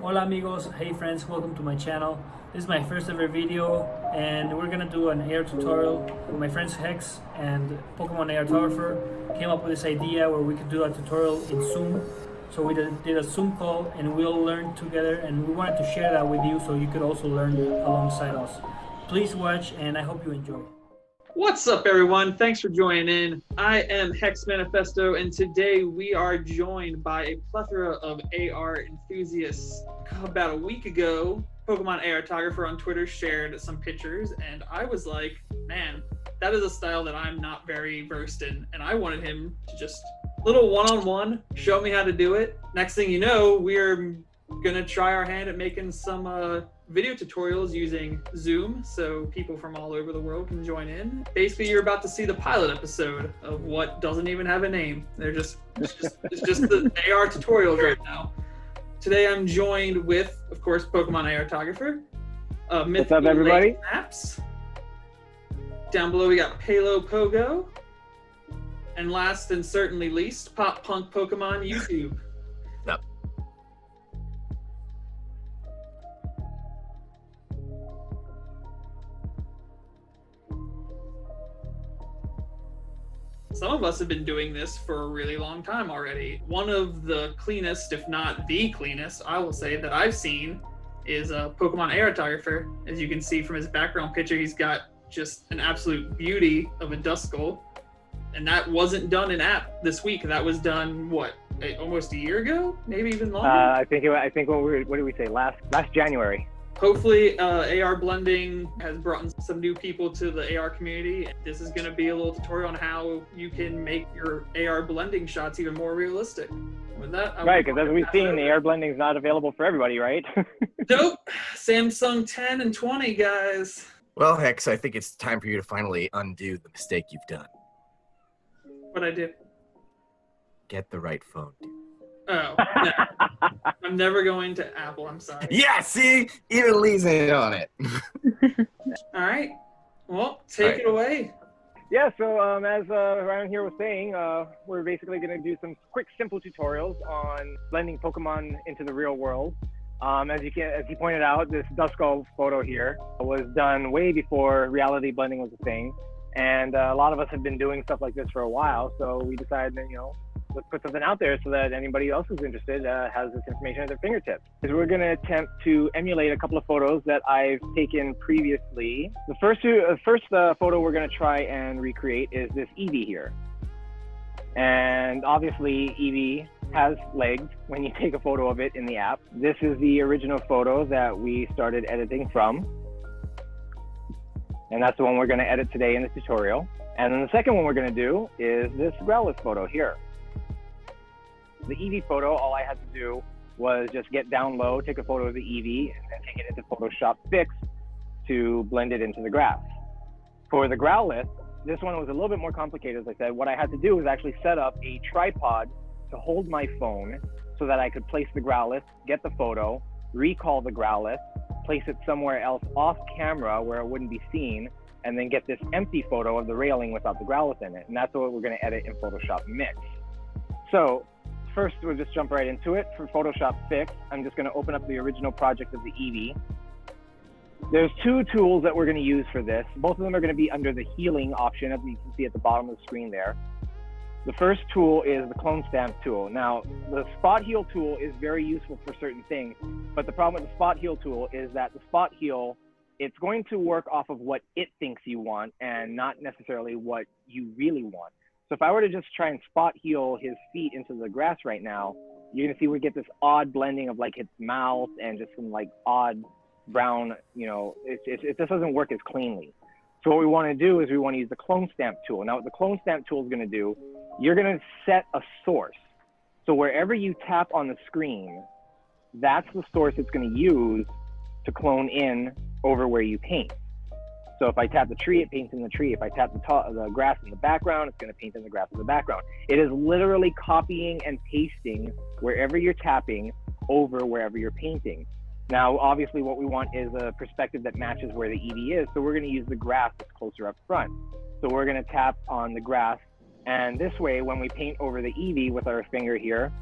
Hola amigos, hey friends, welcome to my channel. This is my first ever video and we're gonna do an AR tutorial. My friends Hex and Pokémon ARtographer came up with this idea where we could do a tutorial in Zoom. So we did a Zoom call and we'll learn together, and we wanted to share that with you so you could also learn alongside us. Please watch and I hope you enjoy. What's up, everyone? Thanks for joining in. I am Hex Manifesto, and today we are joined by a plethora of AR enthusiasts. About a week ago, Pokemon ARtographer on Twitter shared some pictures, and I was like, man, that is a style that I'm not very versed in, and I wanted him to just little one-on-one show me how to do it. Next thing you know, we're gonna try our hand at making some video tutorials using Zoom so people from all over the world can join in. Basically, you're about to see the pilot episode of what doesn't even have a name. It's just the AR tutorials right now. Today I'm joined with, of course, Pokemon ARtographer. Mythical Lae Snaps. Down below we got PeloPoGO. And last and certainly least, Punk Pokemon YouTube. Yep. Some of us have been doing this for a really long time already. One of the cleanest, if not the cleanest, I will say, that I've seen is Pokemon ARtographer. As you can see from his background picture, he's got just an absolute beauty of a Duskull. And that wasn't done in app this week. That was done, what, almost a year ago? Maybe even longer? I think what did we say, last January? Hopefully, AR blending has brought in some new people to the AR community. This is going to be a little tutorial on how you can make your AR blending shots even more realistic. With that, Right, because as we've seen, the AR blending is not available for everybody, right? Nope. Samsung 10 and 20, guys. Well, Hex, I think it's time for you to finally undo the mistake you've done. What'd I do? Get the right phone, dude. Oh, no. I'm never going to Apple, I'm sorry. Yeah, see? Even Lee's in on it. All right. Well, take it away. Yeah, so as Ryan here was saying, we're basically going to do some quick, simple tutorials on blending Pokemon into the real world. As you pointed out, this Duskull photo here was done way before reality blending was a thing. And a lot of us have been doing stuff like this for a while, so we decided that, let's put something out there so that anybody else who's interested has this information at their fingertips. We're going to attempt to emulate a couple of photos that I've taken previously. The first photo we're going to try and recreate is this Eevee here. And obviously, Eevee has legs when you take a photo of it in the app. This is the original photo that we started editing from. And that's the one we're going to edit today in the tutorial. And then the second one we're going to do is this Growlithe photo here. The Eevee photo, all I had to do was just get down low, take a photo of the Eevee, and then take it into Photoshop Fix to blend it into the grass. For the Growlithe, this one was a little bit more complicated, as I said. What I had to do was actually set up a tripod to hold my phone so that I could place the Growlithe, get the photo, recall the Growlithe, place it somewhere else off camera where it wouldn't be seen, and then get this empty photo of the railing without the Growlithe in it. And that's what we're going to edit in Photoshop Mix. So first, we'll just jump right into it. For Photoshop Fix, I'm just going to open up the original project of the Eevee. There's two tools that we're going to use for this. Both of them are going to be under the healing option, as you can see at the bottom of the screen there. The first tool is the clone stamp tool. Now, the spot heal tool is very useful for certain things, but the problem with the spot heal tool is that the spot heal, it's going to work off of what it thinks you want and not necessarily what you really want. So if I were to just try and spot heal his feet into the grass right now, you're going to see we get this odd blending of like his mouth and just some like odd brown, it just doesn't work as cleanly. So what we want to do is we want to use the clone stamp tool. Now what the clone stamp tool is going to do, you're going to set a source. So wherever you tap on the screen, that's the source it's going to use to clone in over where you paint. So if I tap the tree, it paints in the tree. If I tap the grass in the background, it's going to paint in the grass in the background. It is literally copying and pasting wherever you're tapping over wherever you're painting. Now, obviously, what we want is a perspective that matches where the Eevee is. So we're going to use the grass that's closer up front. So we're going to tap on the grass. And this way, when we paint over the Eevee with our finger here,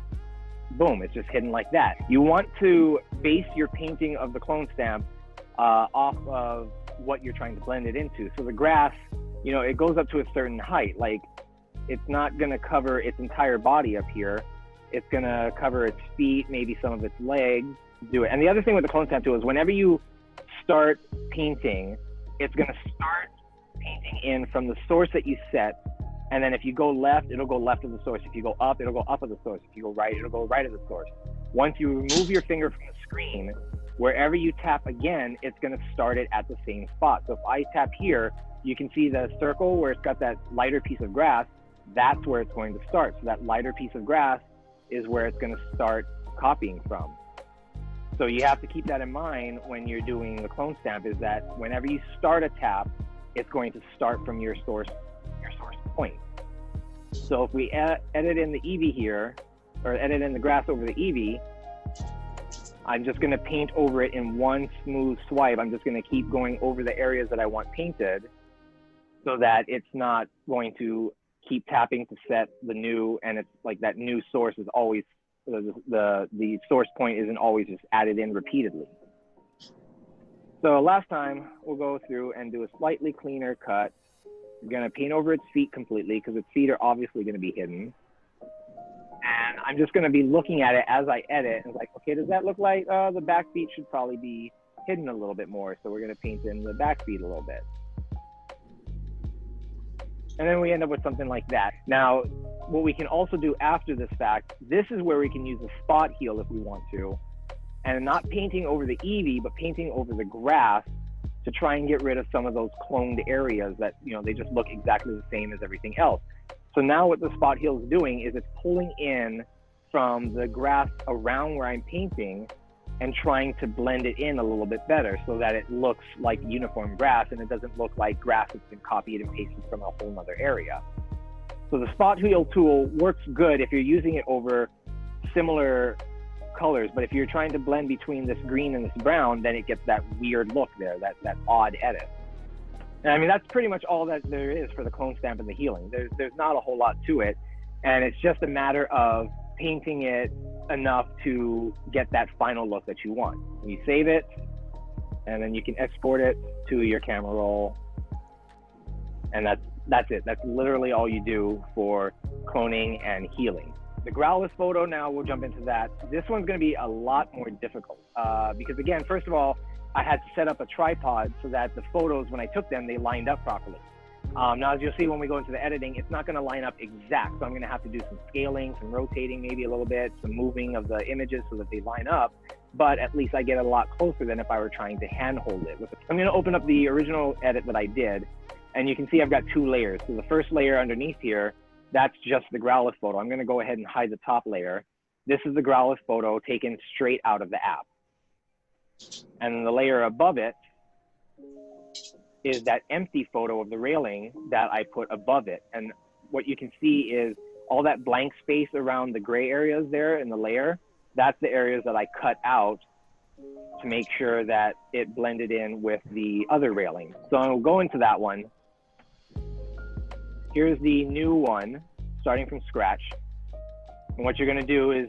boom, it's just hidden like that. You want to base your painting of the clone stamp off of what you're trying to blend it into. So the grass, you know, it goes up to a certain height. Like, it's not going to cover its entire body up here. It's going to cover its feet, maybe some of its legs. Do it. And the other thing with the clone stamp tool is whenever you start painting, it's going to start painting in from the source that you set. And then if you go left, it'll go left of the source. If you go up, it'll go up of the source. If you go right, it'll go right of the source. Once you remove your finger from the screen, wherever you tap again, it's going to start it at the same spot. So if I tap here, you can see the circle where it's got that lighter piece of grass. That's where it's going to start. So that lighter piece of grass is where it's going to start copying from. So you have to keep that in mind when you're doing the clone stamp, is that whenever you start a tap, it's going to start from your source point. So if we edit in the Eevee here, or edit in the grass over the Eevee, I'm just going to paint over it in one smooth swipe. I'm just going to keep going over the areas that I want painted so that it's not going to keep tapping to set the new, and it's like that new source is always, the source point isn't always just added in repeatedly. So last time we'll go through and do a slightly cleaner cut. We're going to paint over its feet completely because its feet are obviously going to be hidden. And I'm just going to be looking at it as I edit and like, okay, does that look like the back feet should probably be hidden a little bit more? So we're going to paint in the back feet a little bit. And then we end up with something like that. Now, what we can also do after this fact, this is where we can use a spot heal if we want to, and not painting over the Eevee, but painting over the grass to try and get rid of some of those cloned areas that, you know, they just look exactly the same as everything else. So now what the spot heal is doing is it's pulling in from the grass around where I'm painting and trying to blend it in a little bit better so that it looks like uniform grass and it doesn't look like grass that's been copied and pasted from a whole other area. So the spot heal tool works good if you're using it over similar colors, but if you're trying to blend between this green and this brown, then it gets that weird look there, that odd edit. And I mean, that's pretty much all that there is for the clone stamp and the healing. There's not a whole lot to it, and it's just a matter of painting it enough to get that final look that you want. You save it, and then you can export it to your camera roll, and that's it. That's literally all you do for cloning and healing. The Growlithe photo, now we'll jump into that. This one's going to be a lot more difficult because, again, first of all, I had to set up a tripod so that the photos, when I took them, they lined up properly. Now, as you'll see when we go into the editing, it's not going to line up exact. So I'm going to have to do some scaling, some rotating maybe a little bit, some moving of the images so that they line up. But at least I get a lot closer than if I were trying to handhold it. I'm going to open up the original edit that I did. And you can see I've got two layers. So the first layer underneath here, that's just the Growlithe photo. I'm going to go ahead and hide the top layer. This is the Growlithe photo taken straight out of the app. And then the layer above it is that empty photo of the railing that I put above it. And what you can see is all that blank space around the gray areas there in the layer. That's the areas that I cut out to make sure that it blended in with the other railing. So I'll go into that one. Here's the new one, starting from scratch. And what you're going to do is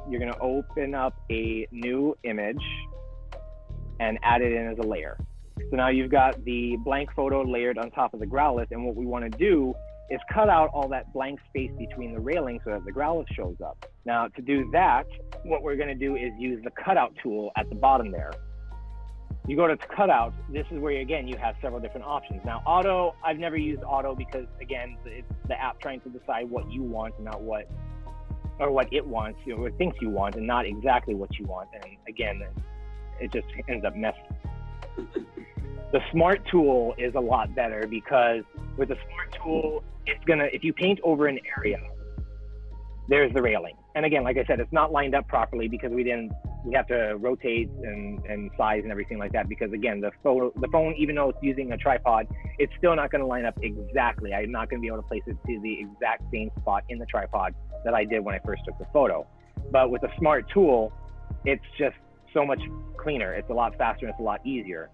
you're going to open up a new image and add it in as a layer. So now you've got the blank photo layered on top of the Growlithe, and what we want to do is cut out all that blank space between the railings so that the Growlithe shows up. Now to do that, what we're going to do is use the cutout tool at the bottom there. You go to cutout, this is where, again, you have several different options. Now auto, I've never used auto because, again, it's the app trying to decide what you want and not what it wants, you know, what it thinks you want and not exactly what you want. And again, it just ends up messy. The smart tool is a lot better because with the smart tool, it's gonna, if you paint over an area, there's the railing. And again, like I said, it's not lined up properly because we have to rotate and size and everything like that because, again, the phone, even though it's using a tripod, it's still not going to line up exactly. I'm not going to be able to place it to the exact same spot in the tripod that I did when I first took the photo. But with the smart tool, it's just so much cleaner. It's a lot faster and it's a lot easier.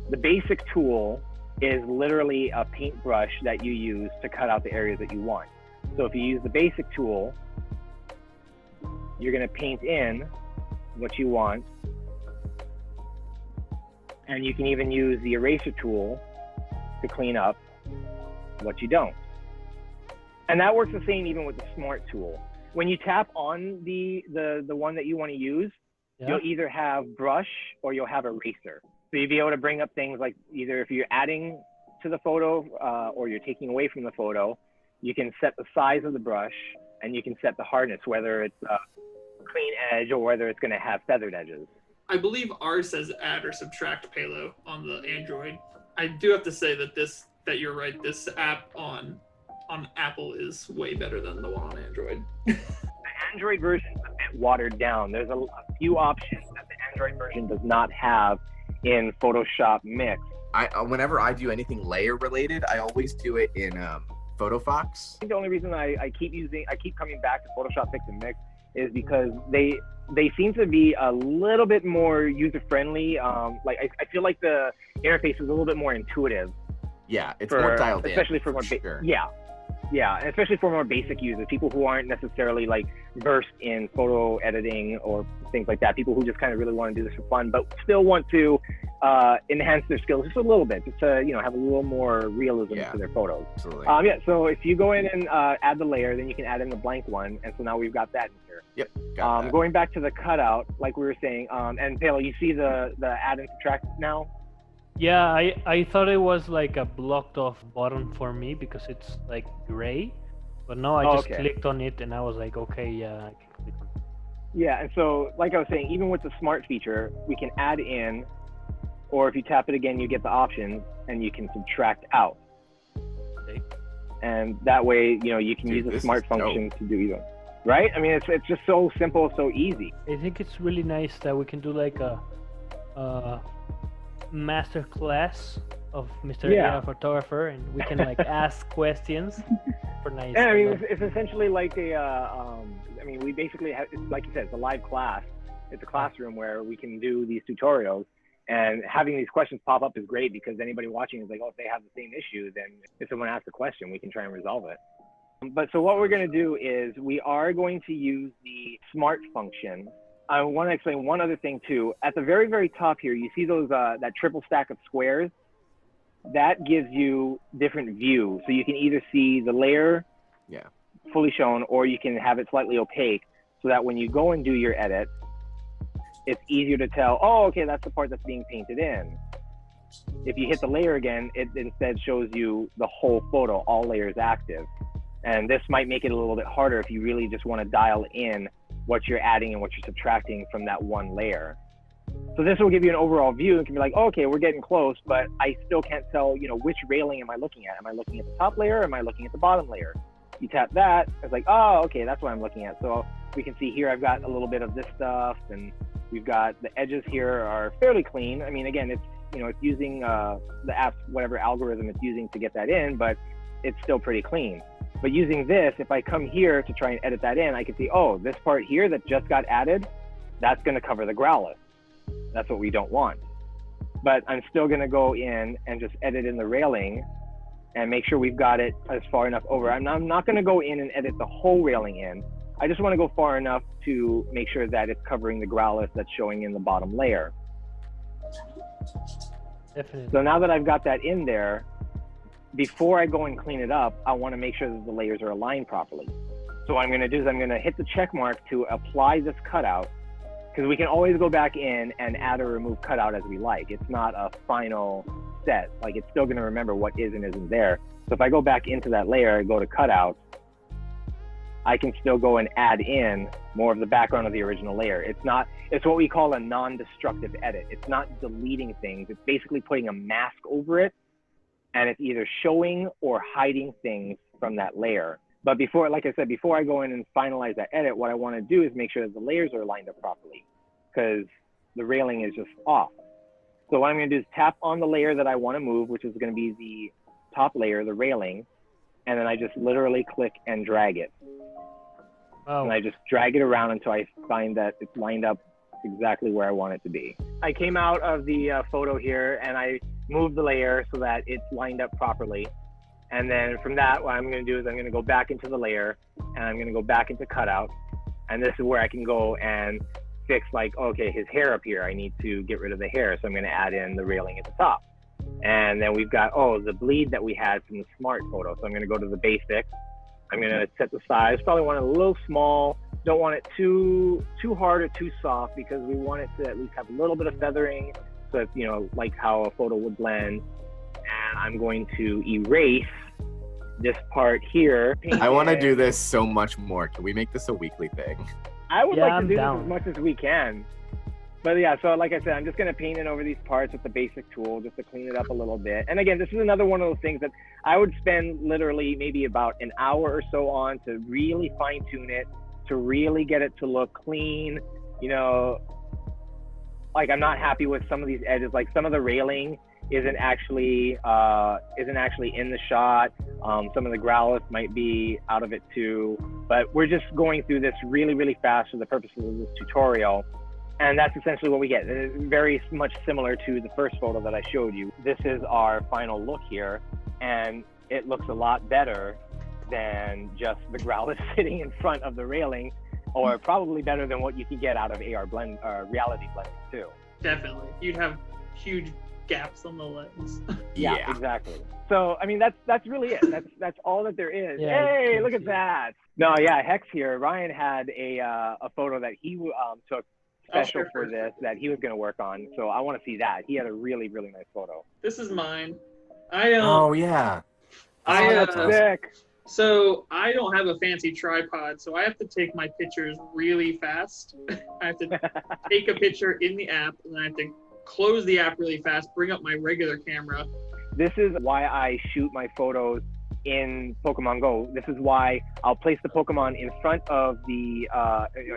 The basic tool is literally a paintbrush that you use to cut out the areas that you want. So if you use the basic tool, you're going to paint in what you want. And you can even use the eraser tool to clean up what you don't. And that works the same even with the smart tool. When you tap on the one that you want to use, you'll either have brush or you'll have eraser. So you'll be able to bring up things like either if you're adding to the photo or you're taking away from the photo, you can set the size of the brush and you can set the hardness, whether it's a clean edge or whether it's going to have feathered edges. I believe ours says add or subtract Pelo on the Android. I do have to say that you're right. This app on Apple is way better than the one on Android. The Android version is a bit watered down. There's a few options that the Android version does not have in Photoshop Mix. Whenever I do anything layer related, I always do it in PhotoFox. I think the only reason I keep coming back to Photoshop Mix and Mix is because they seem to be a little bit more user friendly. Like I feel like the interface is a little bit more intuitive. Yeah, it's more dialed especially in. For more sure. Yeah, and especially for more basic users, people who aren't necessarily like versed in photo editing or things like that, people who just kind of really want to do this for fun, but still want to enhance their skills just a little bit, just to have a little more realism to their photos. Absolutely. So if you go in and add the layer, then you can add in the blank one, and so now we've got that in here. Yep. Got that. Going back to the cutout, like we were saying, and Palo, you see the add and subtract now? Yeah, I thought it was like a blocked off button for me because it's like gray, but no, I just clicked on it and I was like, okay, yeah, I can click on it. Yeah, and so like I was saying, even with the smart feature, we can add in, or if you tap it again, you get the options and you can subtract out. Okay. And that way, you can use the smart function to do either. Right? I mean, it's just so simple, so easy. I think it's really nice that we can do like a master class of Mr. ARtographer, and we can like ask questions for nice. Yeah, I mean, it's essentially like we basically have, it's like you said, it's a live class. It's a classroom where we can do these tutorials, and having these questions pop up is great because anybody watching is like, oh, if they have the same issue, then if someone asks a question, we can try and resolve it. But so what we're going to do is we are going to use the smart function. I want to explain one other thing too. At the very, very top here, you see those that triple stack of squares. That gives you different views. So you can either see the layer fully shown, or you can have it slightly opaque so that when you go and do your edit, it's easier to tell, oh, okay, that's the part that's being painted in. If you hit the layer again, it instead shows you the whole photo, all layers active. And this might make it a little bit harder if you really just want to dial in what you're adding and what you're subtracting from that one layer. So this will give you an overall view and can be like, oh, okay, we're getting close, but I still can't tell, which railing am I looking at? Am I looking at the top layer or am I looking at the bottom layer? You tap that, it's like, oh, okay, that's what I'm looking at. So we can see here, I've got a little bit of this stuff, and we've got the edges here are fairly clean. I mean, again, it's using the app's whatever algorithm it's using to get that in, but it's still pretty clean. But using this, if I come here to try and edit that in, I can see, oh, this part here that just got added, that's going to cover the Growlithe. That's what we don't want. But I'm still going to go in and just edit in the railing and make sure we've got it as far enough over. I'm not going to go in and edit the whole railing in. I just want to go far enough to make sure that it's covering the Growlithe that's showing in the bottom layer. Definitely. So now that I've got that in there, before I go and clean it up, I want to make sure that the layers are aligned properly. So what I'm going to do is I'm going to hit the check mark to apply this cutout, because we can always go back in and add or remove cutout as we like. It's not a final set. Like, it's still going to remember what is and isn't there. So if I go back into that layer and go to cutout, I can still go and add in more of the background of the original layer. It's what we call a non-destructive edit. It's not deleting things. It's basically putting a mask over it, and it's either showing or hiding things from that layer. But before, like I said, before I go in and finalize that edit, what I want to do is make sure that the layers are lined up properly, because the railing is just off. So what I'm going to do is tap on the layer that I want to move, which is going to be the top layer, the railing, and then I just literally click and drag it. Oh. And I just drag it around until I find that it's lined up exactly where I want it to be. I came out of the photo here and I moved the layer so that it's lined up properly. And then from that, what I'm going to do is I'm going to go back into the layer and I'm going to go back into cutout. And this is where I can go and fix like, okay, his hair up here, I need to get rid of the hair, so I'm going to add in the railing at the top. And then we've got, the bleed that we had from the smart photo. So I'm going to go to the basics. I'm going to set the size. Probably want it a little small. Don't want it too hard or too soft, because we want it to at least have a little bit of feathering, so it's, like how a photo would blend. And I'm going to erase this part here. I want to do this so much more. Can we make this a weekly thing? I would like to do down. this as much as we can. But yeah, so like I said, I'm just going to paint it over these parts with the basic tool just to clean it up a little bit. And again, this is another one of those things that I would spend literally maybe about an hour or so on to really fine tune it, to really get it to look clean. Like I'm not happy with some of these edges, like some of the railing isn't actually in the shot. Some of the Growlithe might be out of it too, but we're just going through this really, really fast for the purposes of this tutorial. And that's essentially what we get. It's very much similar to the first photo that I showed you. This is our final look here, and it looks a lot better than just the Growlithe sitting in front of the railing, or probably better than what you can get out of AR blend, reality blending too. Definitely. You'd have huge gaps on the lens. Yeah, exactly. So I mean, that's really it. That's all that there is. Yeah, Hey, look at that. No, yeah, Hex here. Ryan had a photo that he took special for this that he was going to work on. So I want to see that. He had a really, really nice photo. This is mine. Oh yeah. That's sick. So I don't have a fancy tripod, so I have to take my pictures really fast. I have to take a picture in the app, and then I have to close the app really fast, bring up my regular camera. This is why I shoot my photos in Pokemon Go. This is why I'll place the Pokemon in front of the,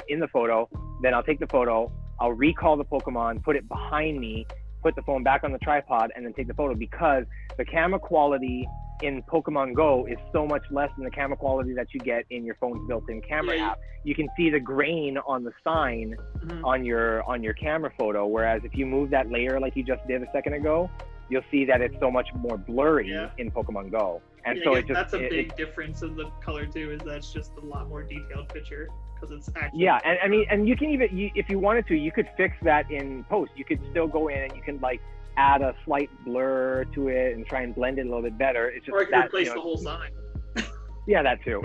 in the photo, then I'll take the photo, I'll recall the Pokemon, put it behind me, put the phone back on the tripod, and then take the photo, because the camera quality in Pokemon Go is so much less than the camera quality that you get in your phone's built-in camera app. You can see the grain on the sign on your camera photo, whereas if you move that layer like you just did a second ago, you'll see that it's so much more blurry in Pokemon Go. And so that's a big difference of the color too, is that's just a lot more detailed picture, because it's actually and I mean, and you can even, if you wanted to, you could fix that in post. You could still go in and you can like add a slight blur to it and try and blend it a little bit better. It's just or I can replace the whole sign. Yeah, that too.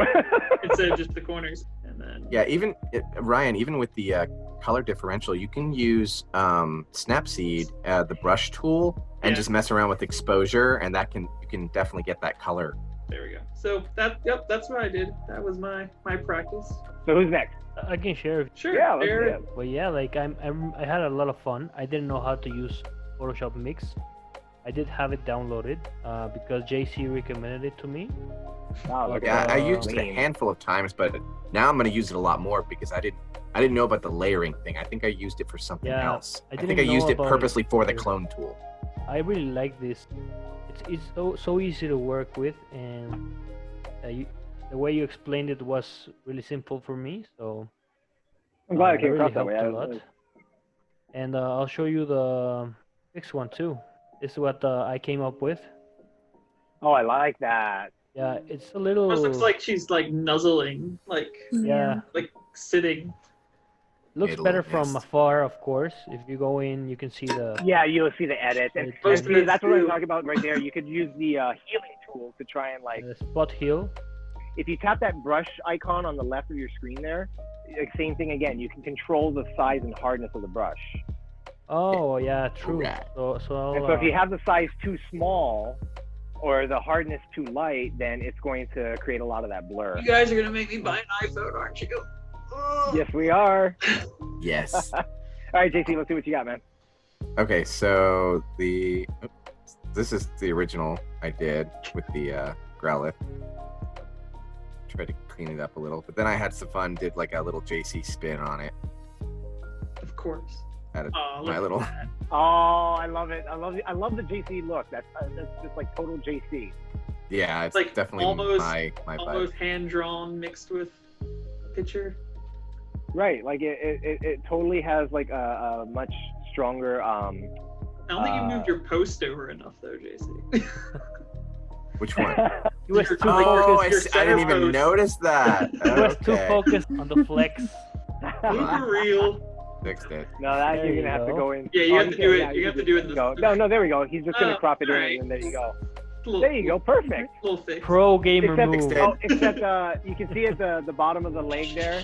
Instead of just the corners. And then Ryan, even with the color differential, you can use Snapseed, the brush tool, and just mess around with exposure, and you can definitely get that color. There we go. So that's what I did. That was my practice. So who's next? I can share. Sure. Yeah, let's do it. But yeah, like I had a lot of fun. I didn't know how to use Photoshop Mix. I did have it downloaded because JC recommended it to me. Wow, look Yeah, at I used it a handful of times, but now I'm going to use it a lot more because I didn't know about the layering thing. I think I used it for something else. I think I used it purposely for the clone tool. I really like this. It's so easy to work with, and the way you explained it was really simple for me. So I'm glad it came really across that way. helped a lot. And I'll show you the next one too. This is what I came up with. Oh, I like that. Yeah, it's a little. It looks like she's like nuzzling, like sitting. Looks better from afar, of course. If you go in, you can see the. Yeah, you'll see the edit. And that's what I'm talking about right there. You could use the healing tool to try and like. Spot heal. If you tap that brush icon on the left of your screen there, same thing again. You can control the size and hardness of the brush. Oh yeah, true. So if you have the size too small or the hardness too light, then it's going to create a lot of that blur. You guys are gonna make me buy an iPhone, aren't you? Oh. Yes, we are. Yes. All right, JC, let's see what you got, man. Okay, so this is the original I did with the Growlithe. Tried to clean it up a little, but then I had some fun. Did like a little JC spin on it. Of course. My little. Oh, I love it. I love the JC look. That's just like total JC. Yeah, it's like definitely my almost hand drawn mixed with picture. Right, like it totally has like a much stronger. I don't think you moved your post over enough though, JC. Which one? You was too focused. I didn't even notice that. You was too focused on the flex. For real. Fixed it. No, that There you're you gonna have to go. go in. Yeah, you have to do it. Yeah, You have to do it. go. No, there we go. He's just gonna Oh, crop it in, alright. and then there you go. Little, There you go. Perfect. Little fix. Pro gamer Except, move. oh, except you can see at the bottom of the leg there.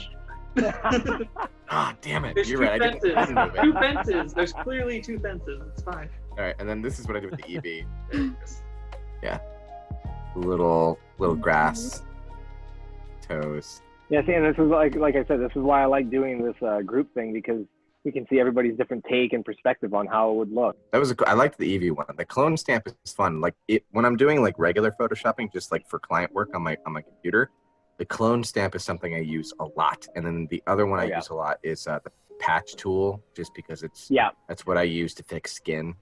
Ah, damn it. There's You're two right. I fences. didn't move it. Two fences. There's clearly two fences. It's fine. All right, and then this is what I did with the Eevee. There it is. Little grass toes. Yeah, see, and this is like I said, this is why I like doing this group thing, because we can see everybody's different take and perspective on how it would look. That was I liked the Eevee one. The clone stamp is fun. Like when I'm doing like regular photoshopping, just like for client work on my computer, the clone stamp is something I use a lot. And then the other one I use a lot is the patch tool, just because that's what I use to fix skin.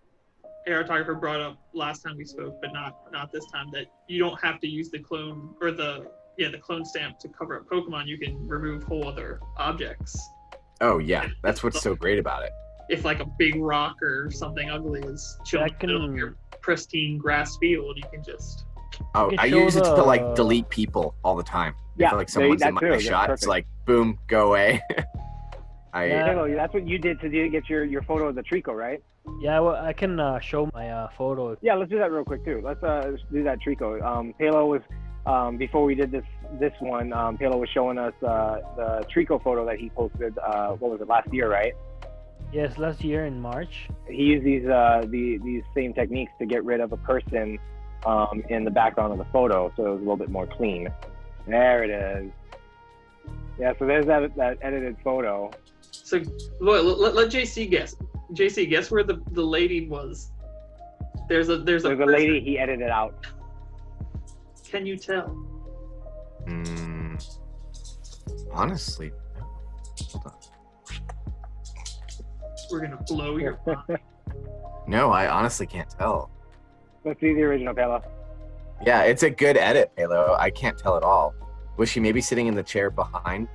ARtographer brought up last time we spoke, but not this time, that you don't have to use the clone or the clone stamp to cover up Pokemon. You can remove whole other objects. Oh yeah, that's what's so great about it. If like a big rock or something ugly is chilling in the middle of your pristine grass field, you can just. Oh, I use it to like delete people all the time. Yeah, if like someone's in my shot, it's like boom, go away. That's what you did to get your photo of the Trico, right? Yeah, well, I can show my photo. Yeah, let's do that real quick too. Let's do that Trico. Pelo was before we did this one. Pelo was showing us the Trico photo that he posted. What was it, last year, right? Yes, last year in March. He used these same techniques to get rid of a person in the background of the photo, so it was a little bit more clean. There it is. Yeah, so there's that edited photo. So let JC guess. JC, guess where the lady was. There's a lady he edited out. Can you tell? Honestly, hold on. We're gonna blow your mind. No, I honestly can't tell. Let's see the original, Pelo. Yeah, it's a good edit, Pelo. I can't tell at all. Was she maybe sitting in the chair behind?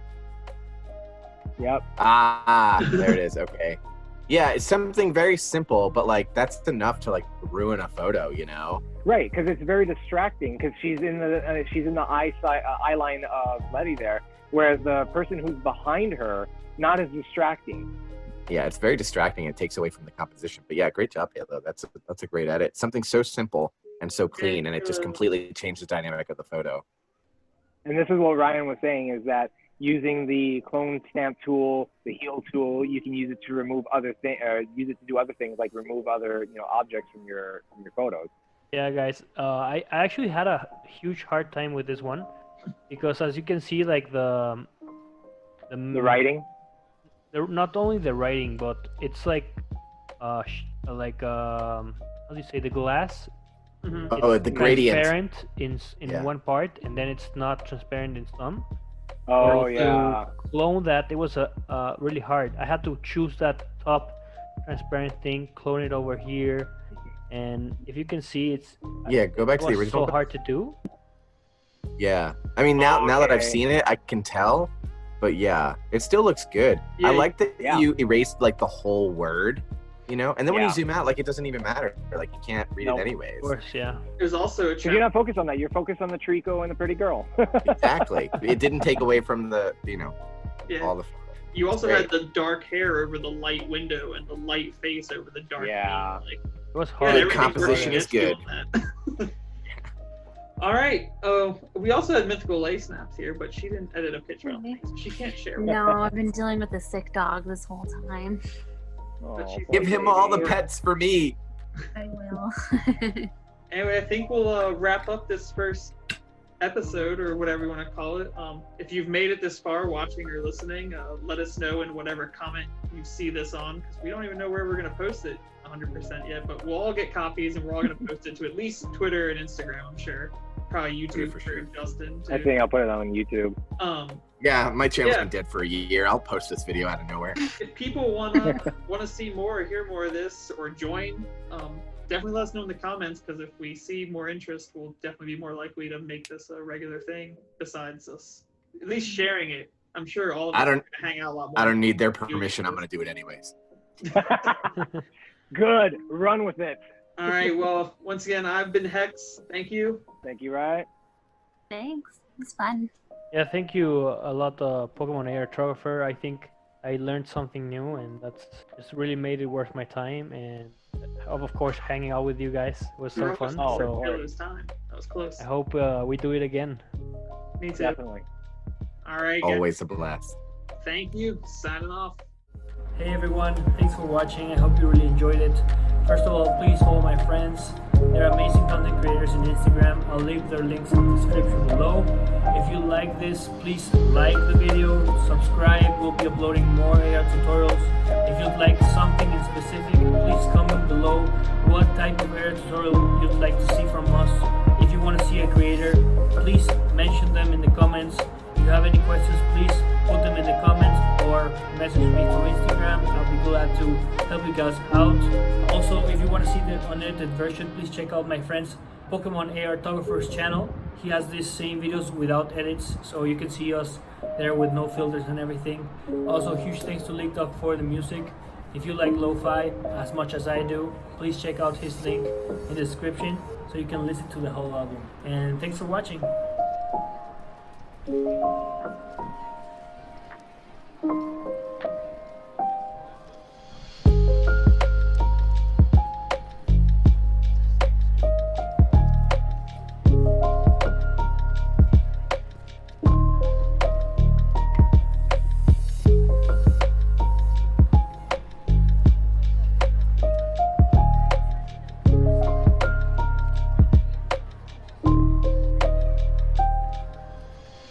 Yep. Ah, there it is. Okay. Yeah, it's something very simple, but like that's enough to like ruin a photo, you know? Right, because it's very distracting. Because she's in the eye line of Letty there, whereas the person who's behind her not as distracting. Yeah, it's very distracting. It takes away from the composition. But yeah, great job, Pelo. That's a great edit. Something so simple and so clean, and it just completely changed the dynamic of the photo. And this is what Ryan was saying, is that using the clone stamp tool, the heal tool, you can use it to remove other things, use it to do other things like remove other objects from your photos. Yeah, guys, I actually had a huge hard time with this one, because as you can see, like the writing. Not only the writing, but it's like how do you say, the glass? Mm-hmm. Oh, the gradient. Transparent in one part, and then it's not transparent in some. Oh, So yeah. to clone that, it was really hard. I had to choose that top transparent thing, clone it over here, and if you can see, Go back to the original. So hard to do. Yeah, I mean now that I've seen it, I can tell. But yeah, it still looks good. Yeah, I like that you erased like the whole word, and then when you Yeah. zoom out, like it doesn't even matter. Like you can't read it anyways. Of course, yeah. There's also a Because you're not focused on that. You're focused on the Trico and the pretty girl. Exactly. It didn't take away from the, all the. You also Great. had the dark hair over the light window and the light face over the dark. Yeah. Like, It was yeah, hard. the everything's composition working is against you good. on that. All right. We also had Mythical Lae Snaps here, but she didn't edit a picture. I don't think, so she can't share. No, I've been dealing with a sick dog this whole time. Oh, Give him all the pets for me. I will. Anyway, I think we'll wrap up this first episode, or whatever you want to call it. If you've made it this far, watching or listening, let us know in whatever comment you see this on, because we don't even know where we're going to post it 100% yet, but we'll all get copies and we're all going to post it to at least Twitter and Instagram, I'm sure. Probably YouTube for for sure. Justin, too. I think I'll put it on YouTube. Yeah, my channel's been dead for a year. I'll post this video out of nowhere. If people wanna see more or hear more of this or join, definitely let us know in the comments, because if we see more interest, we'll definitely be more likely to make this a regular thing. Besides us, at least sharing it. I'm sure all of us are gonna hang out a lot more. I don't need their permission. I'm gonna do it anyways. Good. Run with it. All right. Well, once again, I've been Hex. Thank you. Thank you, Ryan. Thanks. It's fun. Yeah, thank you a lot, Pokemon ARtographer. I think I learned something new, and that's just really made it worth my time. And of course, hanging out with you guys was so fun. Oh, So It was time. That was close. I hope we do it again. Me too. Definitely. All right, guys. Always a blast. Thank you. Signing off. Hey everyone, thanks for watching. I hope you really enjoyed it. First of all, please follow my friends. They're amazing content creators on Instagram. I'll leave their links in the description below. If you like this, please like the video, subscribe. We'll be uploading more AR tutorials. If you'd like something in specific, please comment below what type of AR tutorial you'd like to see from us. If you want to see a creator, please mention them in the comments. If you have any questions, please put them in the comments or message me through Instagram. I'll be glad to help you guys out. Also, if you want to see the unedited version, please check out my friend's Pokemon ARtographer's channel. He has these same videos without edits, so you can see us there with no filters and everything. Also, huge thanks to Leek for the music. If you like lo-fi as much as I do, please check out his link in the description so you can listen to the whole album. And thanks for watching.